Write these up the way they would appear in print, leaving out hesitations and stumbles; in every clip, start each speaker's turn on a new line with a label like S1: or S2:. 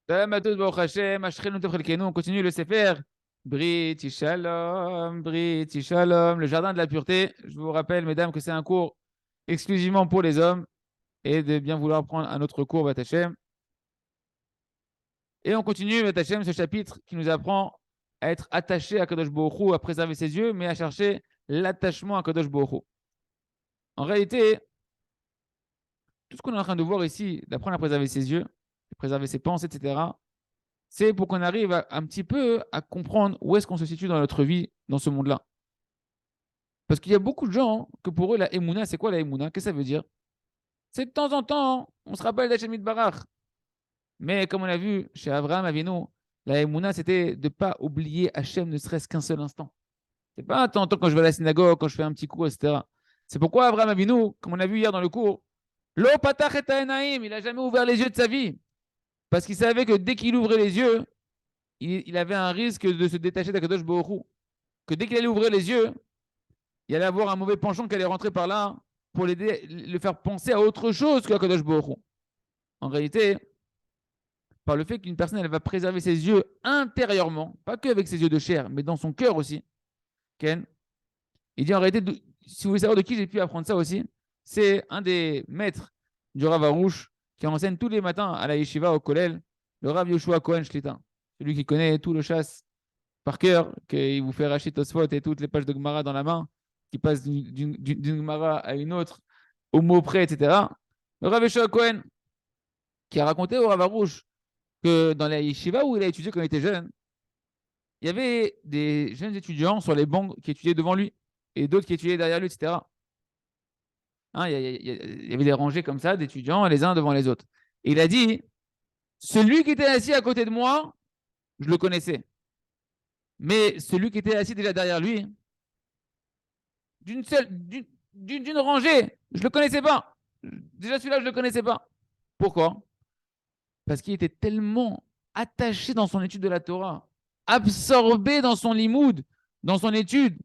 S1: Salam à tous, Baruch Hashem, Ashrenu Tov Chelkenu. On continue le Sefer. Brit Shalom, le jardin de la pureté. Je vous rappelle, mesdames, que c'est un cours exclusivement pour les hommes et de bien vouloir prendre un autre cours, Bat Hashem. Et on continue, Bat Hashem, ce chapitre qui nous apprend à être attaché à Kadosh Baruch Hu, à préserver ses yeux, mais à chercher l'attachement à Kadosh Baruch Hu. En réalité, tout ce qu'on est en train de voir ici, d'apprendre à préserver ses yeux, à préserver ses pensées, etc., c'est pour qu'on arrive un petit peu à comprendre où est-ce qu'on se situe dans notre vie, dans ce monde-là. Parce qu'il y a beaucoup de gens que pour eux, la Emouna, c'est quoi la Emouna? Qu'est-ce que ça veut dire? C'est de temps en temps, on se rappelle d'Hachem Barach. Mais comme on l'a vu chez Abraham Avinu, la Emouna, c'était de ne pas oublier Hachem ne serait-ce qu'un seul instant. C'est pas de temps en temps quand je vais à la synagogue, quand je fais un petit cours, etc. C'est pourquoi Abraham Avinu, comme on a vu hier dans le cours, Lo patach et ha'enaim, il n'a jamais ouvert les yeux de sa vie. Parce qu'il savait que dès qu'il ouvrait les yeux, il avait un risque de se détacher d'Akadosh Baruch Hu. Que dès qu'il allait ouvrir les yeux, il allait avoir un mauvais penchant qui allait rentrer par là pour l'aider, le faire penser à autre chose qu'Akadosh Baruch Hu. En réalité, par le fait qu'une personne elle va préserver ses yeux intérieurement, pas que avec ses yeux de chair, mais dans son cœur aussi, Ken, il dit en réalité, si vous voulez savoir de qui j'ai pu apprendre ça aussi, c'est un des maîtres du Rav Arouche qui enseigne tous les matins à la yeshiva au Kollel, le Rav Yoshua Cohen Shlita, celui qui connaît tout le chasse par cœur, qu'il vous fait Rachid Tosfot et toutes les pages de Gemara dans la main, qui passe d'une Gemara à une autre, au mot près, etc. Le Rav Yoshua Cohen, qui a raconté au Rav Arouche que dans la yeshiva où il a étudié quand il était jeune, il y avait des jeunes étudiants sur les bancs qui étudiaient devant lui et d'autres qui étudiaient derrière lui, etc. Hein, il y avait des rangées comme ça d'étudiants, les uns devant les autres. Et il a dit, celui qui était assis à côté de moi, je le connaissais. Mais celui qui était assis déjà derrière lui, d'une seule, d'une rangée, je ne le connaissais pas. Déjà celui-là, je ne le connaissais pas. Pourquoi? Parce qu'il était tellement attaché dans son étude de la Torah, absorbé dans son limoud, dans son étude,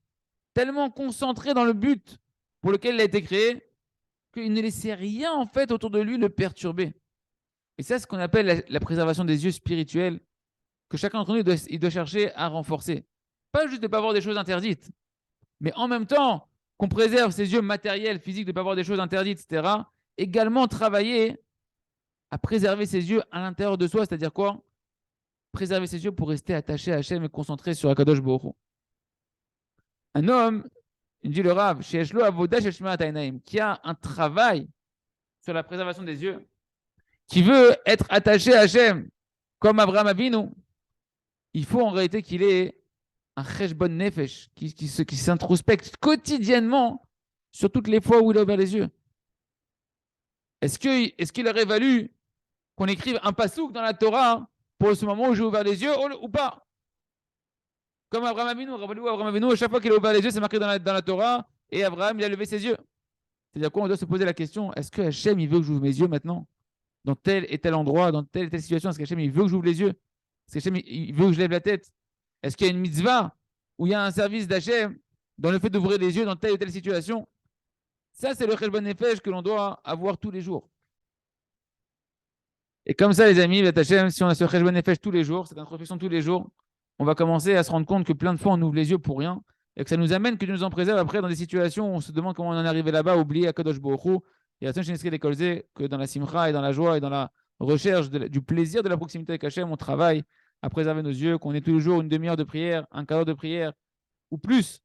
S1: tellement concentré dans le but pour lequel il a été créé, qu'il ne laissait rien en fait autour de lui le perturber. Et c'est ce qu'on appelle la préservation des yeux spirituels, que chacun d'entre nous il doit chercher à renforcer. Pas juste de ne pas voir des choses interdites, mais en même temps qu'on préserve ses yeux matériels, physiques, de ne pas voir des choses interdites, etc. Également travailler à préserver ses yeux à l'intérieur de soi, c'est-à-dire quoi? Préserver ses yeux pour rester attaché à Hachem et concentré sur Akadosh Baruch Hu. Un homme, il dit le Rav, qui a un travail sur la préservation des yeux, qui veut être attaché à Hachem, comme Abraham Avinu, il faut en réalité qu'il ait un cheshbon nefesh, qui s'introspecte quotidiennement sur toutes les fois où il a ouvert les yeux. Est-ce qu'il aurait valu qu'on écrive un pasouk dans la Torah pour ce moment où j'ai ouvert les yeux ou pas? Comme Abraham Avinu, rappelez-vous, Abraham Avinu, à chaque fois qu'il a ouvert les yeux, c'est marqué dans la Torah, et Abraham, il a levé ses yeux. C'est-à-dire quoi? On doit se poser la question, est-ce que Hachem, il veut que j'ouvre mes yeux maintenant? Dans tel et tel endroit, dans telle et telle situation, est-ce qu'Hachem, il veut que j'ouvre les yeux? Est-ce qu'Hachem, il veut que je lève la tête? Est-ce qu'il y a une mitzvah où il y a un service d'Hachem dans le fait d'ouvrir les yeux dans telle ou telle situation? Ça, c'est le cheshbon nefesh que l'on doit avoir tous les jours. Et comme ça, les amis, Hachem, si on a ce cheshbon nefesh tous les jours, cette introspection tous les jours, on va commencer à se rendre compte que plein de fois, on ouvre les yeux pour rien et que ça nous amène, que Dieu nous en préserve après dans des situations où on se demande comment on en est arrivé là-bas, oublié à Kadosh Baruch Hu. Et à que dans la simcha et dans la joie et dans la recherche du plaisir de la proximité avec Hachem, on travaille à préserver nos yeux, qu'on ait toujours une demi-heure de prière, un quart d'heure de prière ou plus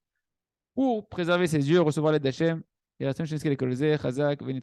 S1: pour préserver ses yeux, recevoir l'aide d'Hachem. Et à Chazak, Venit